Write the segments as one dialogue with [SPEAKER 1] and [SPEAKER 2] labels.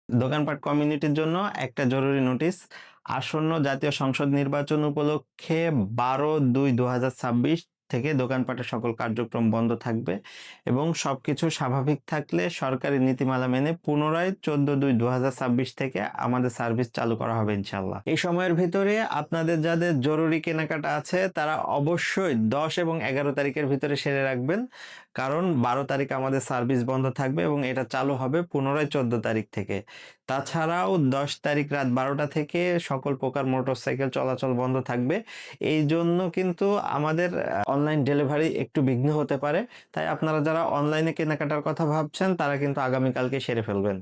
[SPEAKER 1] দোকানপাট কমিউনিটির জন্য একটা জরুরি নোটিশ। আসন্ন জাতীয় সংসদ নির্বাচন উপলক্ষে 12/2/2026 থেকে দোকানপাটের সকল কার্যক্রম বন্ধ থাকবে এবং সবকিছু স্বাভাবিক থাকলে সরকারি নীতিমালা মেনে পুনরায় 14/2/2026 থেকে আমাদের সার্ভিস চালু করা হবে ইনশাল্লাহ। এই সময়ের ভিতরে আপনাদের যাদের জরুরি কেনাকাটা আছে তারা অবশ্যই 10 এবং 11 তারিখের ভিতরে সেরে রাখবেন, কারণ 12 তারিখ আমাদের সার্ভিস বন্ধ থাকবে এবং এটা চালু হবে পুনরায় 14 তারিখ থেকে। তাছাড়াও 10 তারিখ রাত 12টা থেকে সকল প্রকার মোটরসাইকেল চলাচল বন্ধ থাকবে। এই জন্য কিন্তু আমাদের অনলাইন ডেলিভারি একটু বিঘ্ন হতে পারে। তাই আপনারা যারা অনলাইনে কেনাকাটার কথা ভাবছেন তারা কিন্তু আগামীকালকে সেরে ফেলবেন।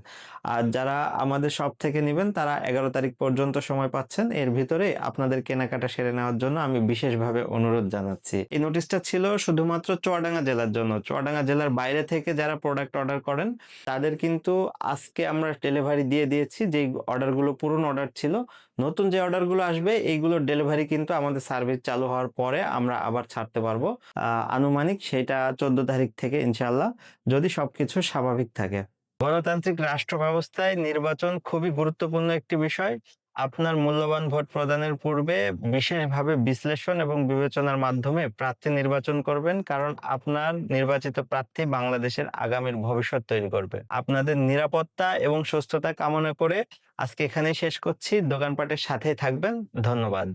[SPEAKER 1] আর যারা আমাদের শপ থেকে নেবেন তারা 11 তারিখ পর্যন্ত সময় পাচ্ছেন। এর ভিতরে আপনাদের কেনাকাটা সেরে নেওয়ার জন্য আমি বিশেষভাবে অনুরোধ জানাচ্ছি। এই নোটিশটা ছিল শুধুমাত্র চুয়াডাঙ্গা জেলার জন্য। চুয়াডাঙ্গা জেলার বাইরে থেকে যারা প্রোডাক্ট অর্ডার করেন তাদের কিন্তু আজকে আমরা ডেলিভারি দিয়ে দিয়েছি। যেই অর্ডারগুলো পুরনো অর্ডার ছিল, নতুন যে অর্ডারগুলো আসবে এইগুলোর ডেলিভারি কিন্তু আমাদের সার্ভিস চালু হওয়ার পরে আমরা আবার ছাড়তে পারবো। আনুমানিক সেটা 14 তারিখ থেকে ইনশাল্লাহ, যদি সবকিছু স্বাভাবিক থাকে। গণতান্ত্রিক রাষ্ট্র ব্যবস্থায় নির্বাচন খুবই গুরুত্বপূর্ণ একটি বিষয়। আপনার মূল্যবান ভোট প্রদানের পূর্বে বিশেষভাবে বিশ্লেষণ এবং বিবেচনার মাধ্যমে প্রার্থী নির্বাচন করবেন, কারণ আপনার নির্বাচিত প্রার্থী বাংলাদেশের আগামীর ভবিষ্যৎ তৈরি করবে। আপনাদের নিরাপত্তা এবং সুস্থতা কামনা করে আজকে এখানেই শেষ করছি। দোকানপাটের সাথেই থাকবেন। ধন্যবাদ।